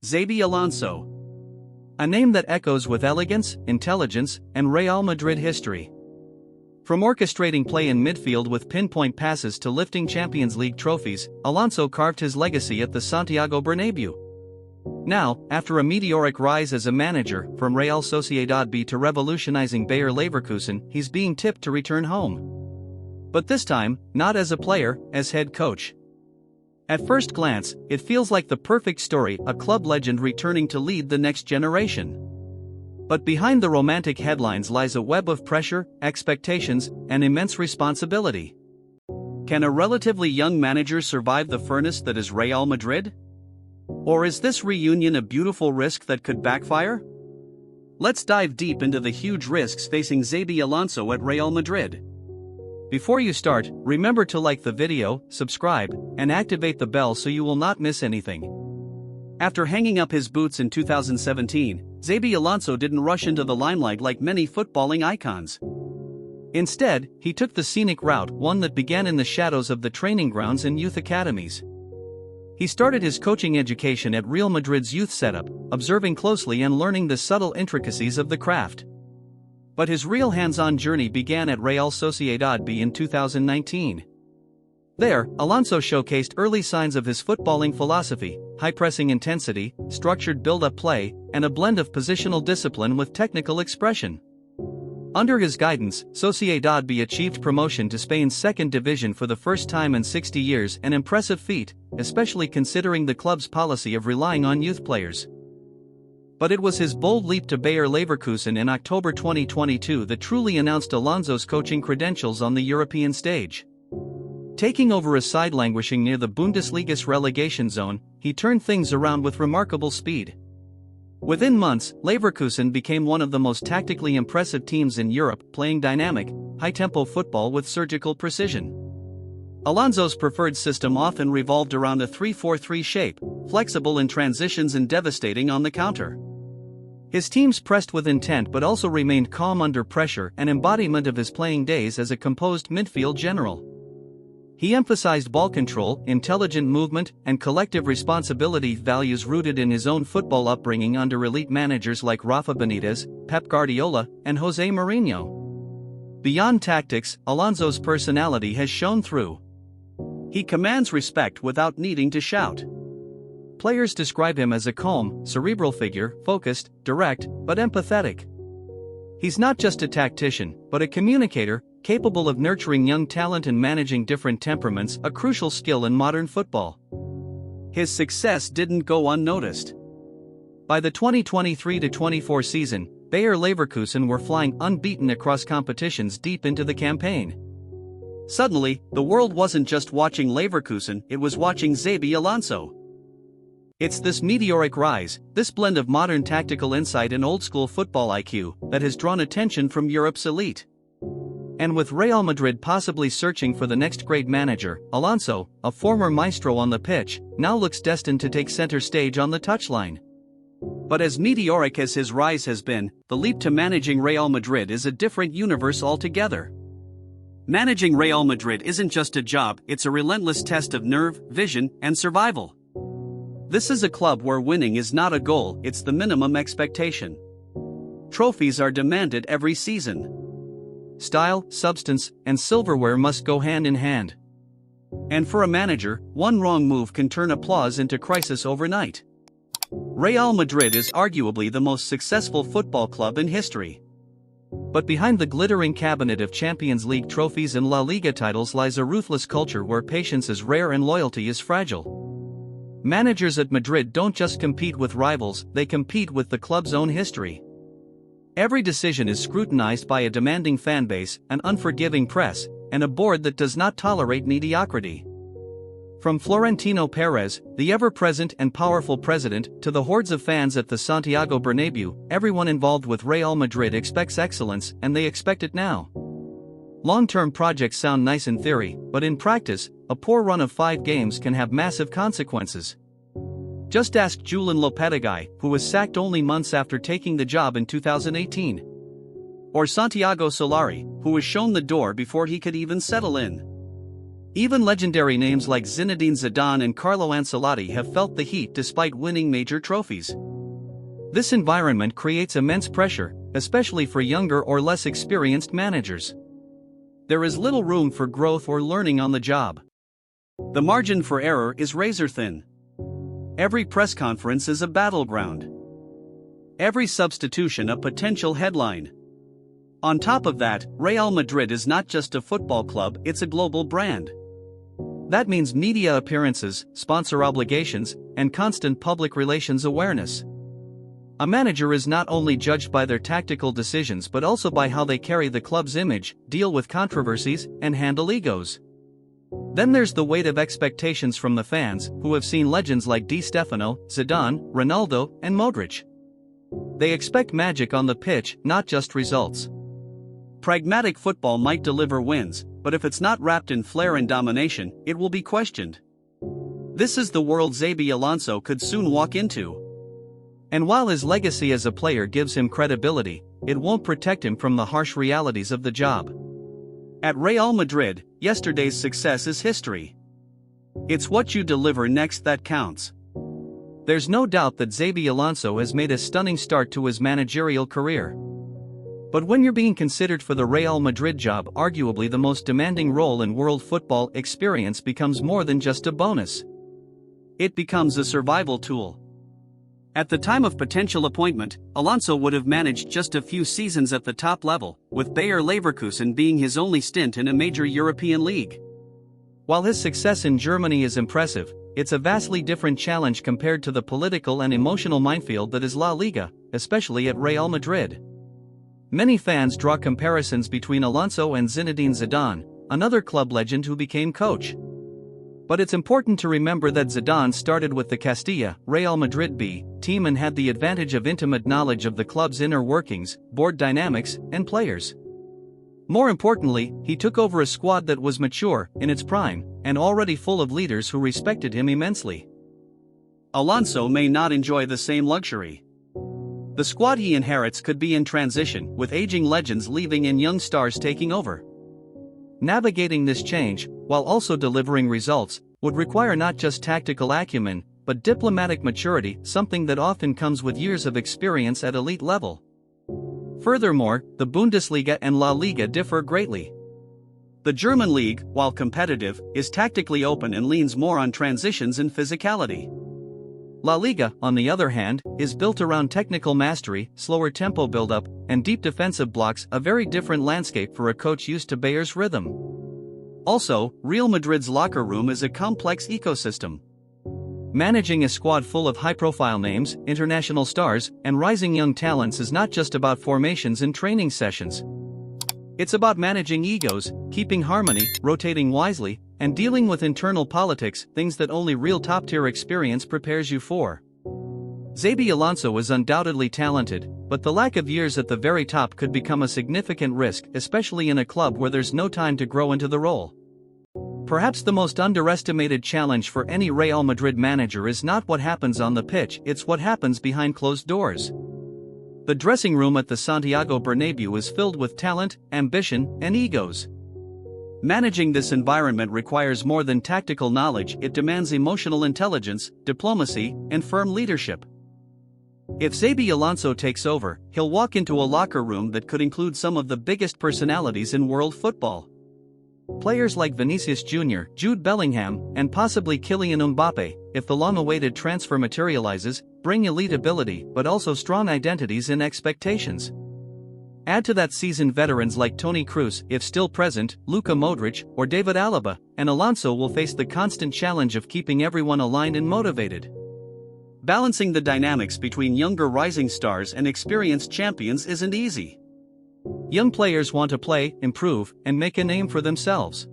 Xabi Alonso. A name that echoes with elegance, intelligence, and Real Madrid history. From orchestrating play in midfield with pinpoint passes to lifting Champions League trophies, Alonso carved his legacy at the Santiago Bernabéu. Now, after a meteoric rise as a manager, from Real Sociedad B to revolutionizing Bayer Leverkusen, he's being tipped to return home. But this time, not as a player, as head coach. At first glance, it feels like the perfect story, a club legend returning to lead the next generation. But behind the romantic headlines lies a web of pressure, expectations, and immense responsibility. Can a relatively young manager survive the furnace that is Real Madrid? Or is this reunion a beautiful risk that could backfire? Let's dive deep into the huge risks facing Xabi Alonso at Real Madrid. Before you start, remember to like the video, subscribe, and activate the bell so you will not miss anything. After hanging up his boots in 2017, Xabi Alonso didn't rush into the limelight like many footballing icons. Instead, he took the scenic route, one that began in the shadows of the training grounds and youth academies. He started his coaching education at Real Madrid's youth setup, observing closely and learning the subtle intricacies of the craft. But his real hands-on journey began at Real Sociedad B in 2019. There, Alonso showcased early signs of his footballing philosophy: high-pressing intensity, structured build-up play, and a blend of positional discipline with technical expression. Under his guidance, Sociedad B achieved promotion to Spain's second division for the first time in 60 years, an impressive feat, especially considering the club's policy of relying on youth players. But it was his bold leap to Bayer Leverkusen in October 2022 that truly announced Alonso's coaching credentials on the European stage. Taking over a side languishing near the Bundesliga's relegation zone, he turned things around with remarkable speed. Within months, Leverkusen became one of the most tactically impressive teams in Europe, playing dynamic, high-tempo football with surgical precision. Alonso's preferred system often revolved around a 3-4-3 shape, flexible in transitions and devastating on the counter. His teams pressed with intent but also remained calm under pressure, an embodiment of his playing days as a composed midfield general. He emphasized ball control, intelligent movement, and collective responsibility, values rooted in his own football upbringing under elite managers like Rafa Benitez, Pep Guardiola, and Jose Mourinho. Beyond tactics, Alonso's personality has shown through. He commands respect without needing to shout. Players describe him as a calm, cerebral figure, focused, direct, but empathetic. He's not just a tactician, but a communicator, capable of nurturing young talent and managing different temperaments, a crucial skill in modern football. His success didn't go unnoticed. By the 2023-24 season, Bayer Leverkusen were flying unbeaten across competitions deep into the campaign. Suddenly, the world wasn't just watching Leverkusen, it was watching Xabi Alonso. It's this meteoric rise, this blend of modern tactical insight and old-school football IQ, that has drawn attention from Europe's elite. And with Real Madrid possibly searching for the next great manager, Alonso, a former maestro on the pitch, now looks destined to take center stage on the touchline. But as meteoric as his rise has been, the leap to managing Real Madrid is a different universe altogether. Managing Real Madrid isn't just a job, it's a relentless test of nerve, vision, and survival. This is a club where winning is not a goal, it's the minimum expectation. Trophies are demanded every season. Style, substance, and silverware must go hand in hand. And for a manager, one wrong move can turn applause into crisis overnight. Real Madrid is arguably the most successful football club in history. But behind the glittering cabinet of Champions League trophies and La Liga titles lies a ruthless culture where patience is rare and loyalty is fragile. Managers at Madrid don't just compete with rivals, they compete with the club's own history. Every decision is scrutinized by a demanding fanbase, an unforgiving press, and a board that does not tolerate mediocrity. From Florentino Perez, the ever-present and powerful president, to the hordes of fans at the Santiago Bernabéu, everyone involved with Real Madrid expects excellence, and they expect it now. Long-term projects sound nice in theory, but in practice, a poor run of 5 games can have massive consequences. Just ask Julen Lopetegui, who was sacked only months after taking the job in 2018. Or Santiago Solari, who was shown the door before he could even settle in. Even legendary names like Zinedine Zidane and Carlo Ancelotti have felt the heat despite winning major trophies. This environment creates immense pressure, especially for younger or less experienced managers. There is little room for growth or learning on the job. The margin for error is razor thin. Every press conference is a battleground. Every substitution a potential headline. On top of that, Real Madrid is not just a football club, it's a global brand. That means media appearances, sponsor obligations, and constant public relations awareness. A manager is not only judged by their tactical decisions but also by how they carry the club's image, deal with controversies, and handle egos. Then there's the weight of expectations from the fans, who have seen legends like Di Stefano, Zidane, Ronaldo, and Modric. They expect magic on the pitch, not just results. Pragmatic football might deliver wins, but if it's not wrapped in flair and domination, it will be questioned. This is the world Xabi Alonso could soon walk into. And while his legacy as a player gives him credibility, it won't protect him from the harsh realities of the job. At Real Madrid, yesterday's success is history. It's what you deliver next that counts. There's no doubt that Xabi Alonso has made a stunning start to his managerial career. But when you're being considered for the Real Madrid job, arguably the most demanding role in world football, experience becomes more than just a bonus. It becomes a survival tool. At the time of potential appointment, Alonso would have managed just a few seasons at the top level, with Bayer Leverkusen being his only stint in a major European league. While his success in Germany is impressive, it's a vastly different challenge compared to the political and emotional minefield that is La Liga, especially at Real Madrid. Many fans draw comparisons between Alonso and Zinedine Zidane, another club legend who became coach. But it's important to remember that Zidane started with the Castilla, Real Madrid B team and had the advantage of intimate knowledge of the club's inner workings, board dynamics, and players. More importantly, he took over a squad that was mature, in its prime, and already full of leaders who respected him immensely. Alonso may not enjoy the same luxury. The squad he inherits could be in transition, with aging legends leaving and young stars taking over. Navigating this change, while also delivering results, would require not just tactical acumen, but diplomatic maturity, something that often comes with years of experience at elite level. Furthermore, the Bundesliga and La Liga differ greatly. The German league, while competitive, is tactically open and leans more on transitions and physicality. La Liga, on the other hand, is built around technical mastery, slower tempo build-up, and deep defensive blocks, a very different landscape for a coach used to Bayer's rhythm. Also, Real Madrid's locker room is a complex ecosystem. Managing a squad full of high-profile names, international stars, and rising young talents is not just about formations and training sessions. It's about managing egos, keeping harmony, rotating wisely, and dealing with internal politics, things that only real top-tier experience prepares you for. Xabi Alonso is undoubtedly talented, but the lack of years at the very top could become a significant risk, especially in a club where there's no time to grow into the role. Perhaps the most underestimated challenge for any Real Madrid manager is not what happens on the pitch, it's what happens behind closed doors. The dressing room at the Santiago Bernabéu is filled with talent, ambition, and egos. Managing this environment requires more than tactical knowledge, it demands emotional intelligence, diplomacy, and firm leadership. If Xabi Alonso takes over, he'll walk into a locker room that could include some of the biggest personalities in world football. Players like Vinicius Jr., Jude Bellingham, and possibly Kylian Mbappe, if the long-awaited transfer materializes, bring elite ability but also strong identities and expectations. Add to that seasoned veterans like Toni Kroos, if still present, Luka Modric, or David Alaba, and Alonso will face the constant challenge of keeping everyone aligned and motivated. Balancing the dynamics between younger rising stars and experienced champions isn't easy. Young players want to play, improve, and make a name for themselves.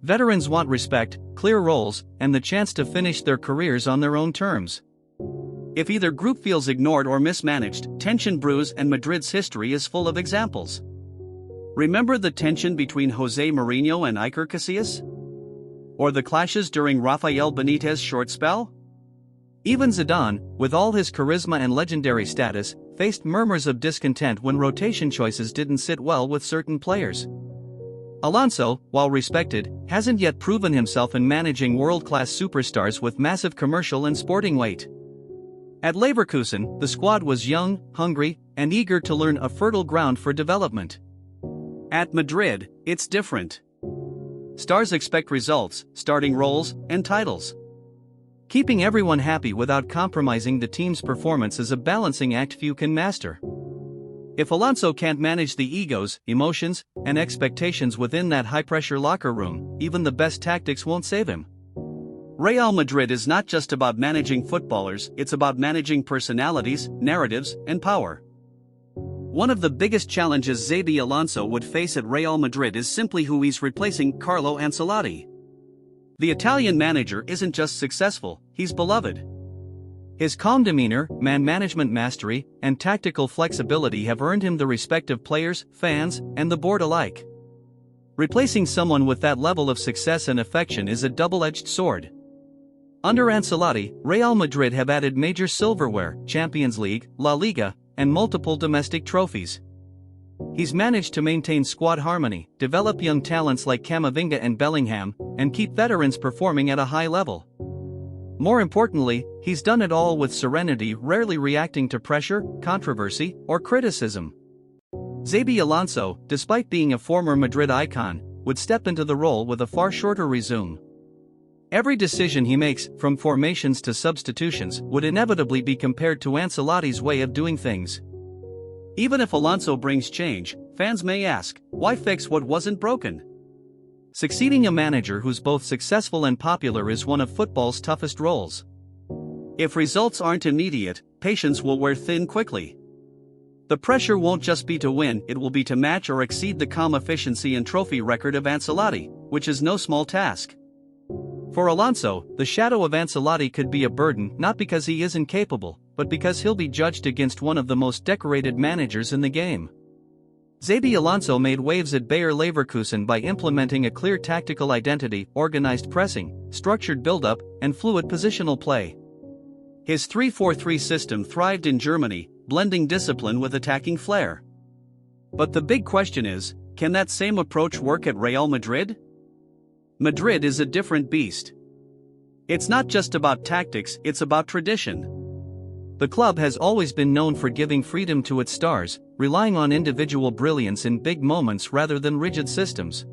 Veterans want respect, clear roles, and the chance to finish their careers on their own terms. If either group feels ignored or mismanaged, tension brews, and Madrid's history is full of examples. Remember the tension between Jose Mourinho and Iker Casillas? Or the clashes during Rafael Benitez's short spell? Even Zidane, with all his charisma and legendary status, faced murmurs of discontent when rotation choices didn't sit well with certain players. Alonso, while respected, hasn't yet proven himself in managing world-class superstars with massive commercial and sporting weight. At Leverkusen, the squad was young, hungry, and eager to learn, a fertile ground for development. At Madrid, it's different. Stars expect results, starting roles, and titles. Keeping everyone happy without compromising the team's performance is a balancing act few can master. If Alonso can't manage the egos, emotions, and expectations within that high-pressure locker room, even the best tactics won't save him. Real Madrid is not just about managing footballers, it's about managing personalities, narratives, and power. One of the biggest challenges Xabi Alonso would face at Real Madrid is simply who he's replacing: Carlo Ancelotti. The Italian manager isn't just successful, he's beloved. His calm demeanor, man management mastery, and tactical flexibility have earned him the respect of players, fans, and the board alike. Replacing someone with that level of success and affection is a double-edged sword. Under Ancelotti, Real Madrid have added major silverware, Champions League, La Liga, and multiple domestic trophies. He's managed to maintain squad harmony, develop young talents like Camavinga and Bellingham, and keep veterans performing at a high level. More importantly, he's done it all with serenity, rarely reacting to pressure, controversy, or criticism. Xabi Alonso, despite being a former Madrid icon, would step into the role with a far shorter resume. Every decision he makes, from formations to substitutions, would inevitably be compared to Ancelotti's way of doing things. Even if Alonso brings change, fans may ask, why fix what wasn't broken? Succeeding a manager who's both successful and popular is one of football's toughest roles. If results aren't immediate, patience will wear thin quickly. The pressure won't just be to win, it will be to match or exceed the calm efficiency and trophy record of Ancelotti, which is no small task. For Alonso, the shadow of Ancelotti could be a burden, not because he isn't capable, but because he'll be judged against one of the most decorated managers in the game. Xabi Alonso made waves at Bayer Leverkusen by implementing a clear tactical identity, organized pressing, structured build-up, and fluid positional play. His 3-4-3 system thrived in Germany, blending discipline with attacking flair. But the big question is, can that same approach work at Real Madrid? Madrid is a different beast. It's not just about tactics, it's about tradition. The club has always been known for giving freedom to its stars, relying on individual brilliance in big moments rather than rigid systems.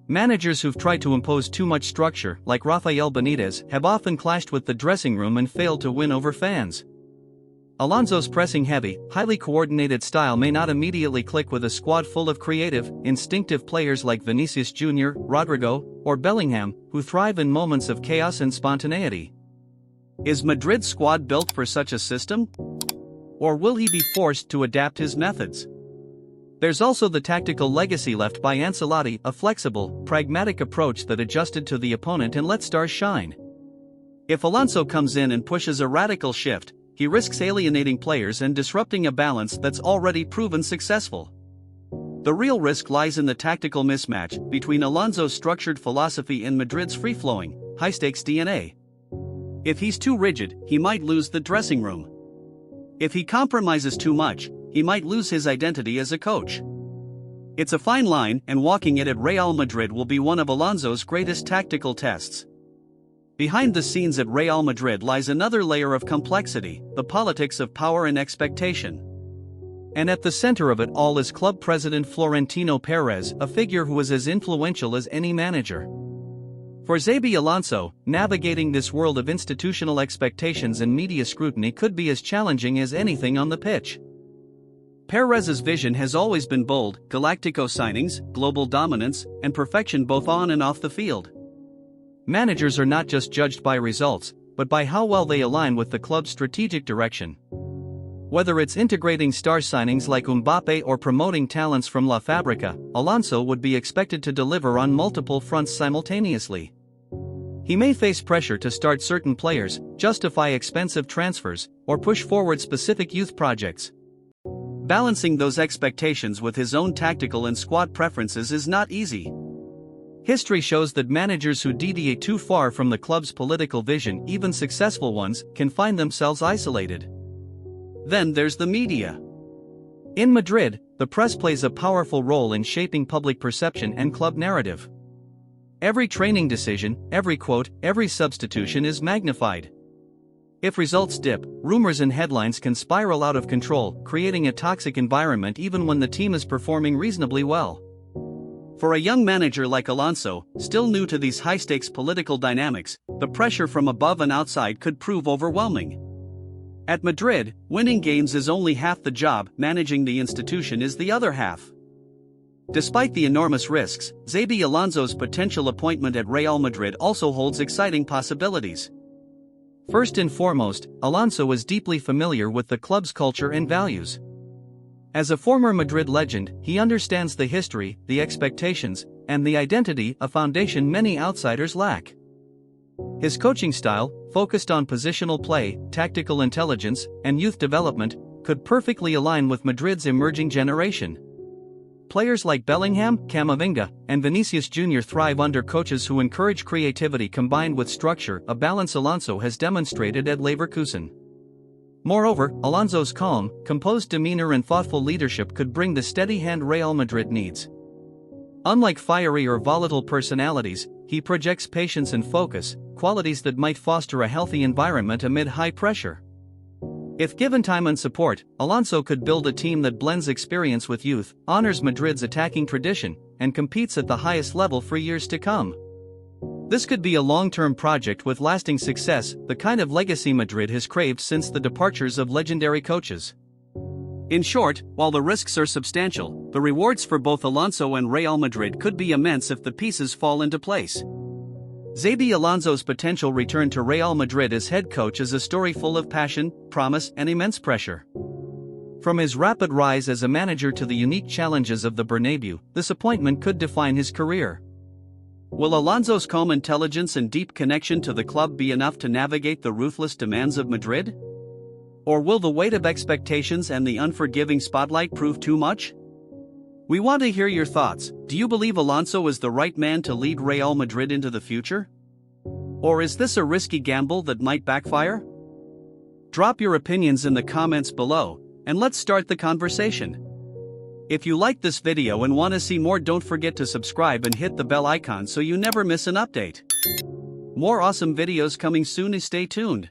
Managers who've tried to impose too much structure, like Rafael Benitez, have often clashed with the dressing room and failed to win over fans. Alonso's pressing-heavy, highly coordinated style may not immediately click with a squad full of creative, instinctive players like Vinicius Jr., Rodrigo, or Bellingham, who thrive in moments of chaos and spontaneity. Is Madrid's squad built for such a system? Or will he be forced to adapt his methods? There's also the tactical legacy left by Ancelotti, a flexible, pragmatic approach that adjusted to the opponent and let stars shine. If Alonso comes in and pushes a radical shift, he risks alienating players and disrupting a balance that's already proven successful. The real risk lies in the tactical mismatch between Alonso's structured philosophy and Madrid's free-flowing, high-stakes DNA. If he's too rigid, he might lose the dressing room. If he compromises too much, he might lose his identity as a coach. It's a fine line, and walking it at Real Madrid will be one of Alonso's greatest tactical tests. Behind the scenes at Real Madrid lies another layer of complexity, the politics of power and expectation. And at the center of it all is club president Florentino Perez, a figure who is as influential as any manager. For Xabi Alonso, navigating this world of institutional expectations and media scrutiny could be as challenging as anything on the pitch. Perez's vision has always been bold: Galactico signings, global dominance, and perfection both on and off the field. Managers are not just judged by results, but by how well they align with the club's strategic direction. Whether it's integrating star signings like Mbappe or promoting talents from La Fabrica, Alonso would be expected to deliver on multiple fronts simultaneously. He may face pressure to start certain players, justify expensive transfers, or push forward specific youth projects. Balancing those expectations with his own tactical and squad preferences is not easy. History shows that managers who deviate too far from the club's political vision, even successful ones, can find themselves isolated. Then there's the media. In Madrid, the press plays a powerful role in shaping public perception and club narrative. Every training decision, every quote, every substitution is magnified. If results dip, rumors and headlines can spiral out of control, creating a toxic environment even when the team is performing reasonably well. For a young manager like Alonso, still new to these high-stakes political dynamics, the pressure from above and outside could prove overwhelming. At Madrid, winning games is only half the job, managing the institution is the other half. Despite the enormous risks, Xabi Alonso's potential appointment at Real Madrid also holds exciting possibilities. First and foremost, Alonso is deeply familiar with the club's culture and values. As a former Madrid legend, he understands the history, the expectations, and the identity, a foundation many outsiders lack. His coaching style, focused on positional play, tactical intelligence, and youth development, could perfectly align with Madrid's emerging generation. Players like Bellingham, Camavinga, and Vinicius Jr. thrive under coaches who encourage creativity combined with structure, a balance Alonso has demonstrated at Leverkusen. Moreover, Alonso's calm, composed demeanor and thoughtful leadership could bring the steady hand Real Madrid needs. Unlike fiery or volatile personalities, he projects patience and focus, qualities that might foster a healthy environment amid high pressure. If given time and support, Alonso could build a team that blends experience with youth, honors Madrid's attacking tradition, and competes at the highest level for years to come. This could be a long-term project with lasting success, the kind of legacy Madrid has craved since the departures of legendary coaches. In short, while the risks are substantial, the rewards for both Alonso and Real Madrid could be immense if the pieces fall into place. Xabi Alonso's potential return to Real Madrid as head coach is a story full of passion, promise, and immense pressure. From his rapid rise as a manager to the unique challenges of the Bernabeu, this appointment could define his career. Will Alonso's calm intelligence and deep connection to the club be enough to navigate the ruthless demands of Madrid? Or will the weight of expectations and the unforgiving spotlight prove too much? We want to hear your thoughts. Do you believe Alonso is the right man to lead Real Madrid into the future? Or is this a risky gamble that might backfire? Drop your opinions in the comments below, and let's start the conversation. If you liked this video and want to see more, don't forget to subscribe and hit the bell icon so you never miss an update. More awesome videos coming soon, stay tuned.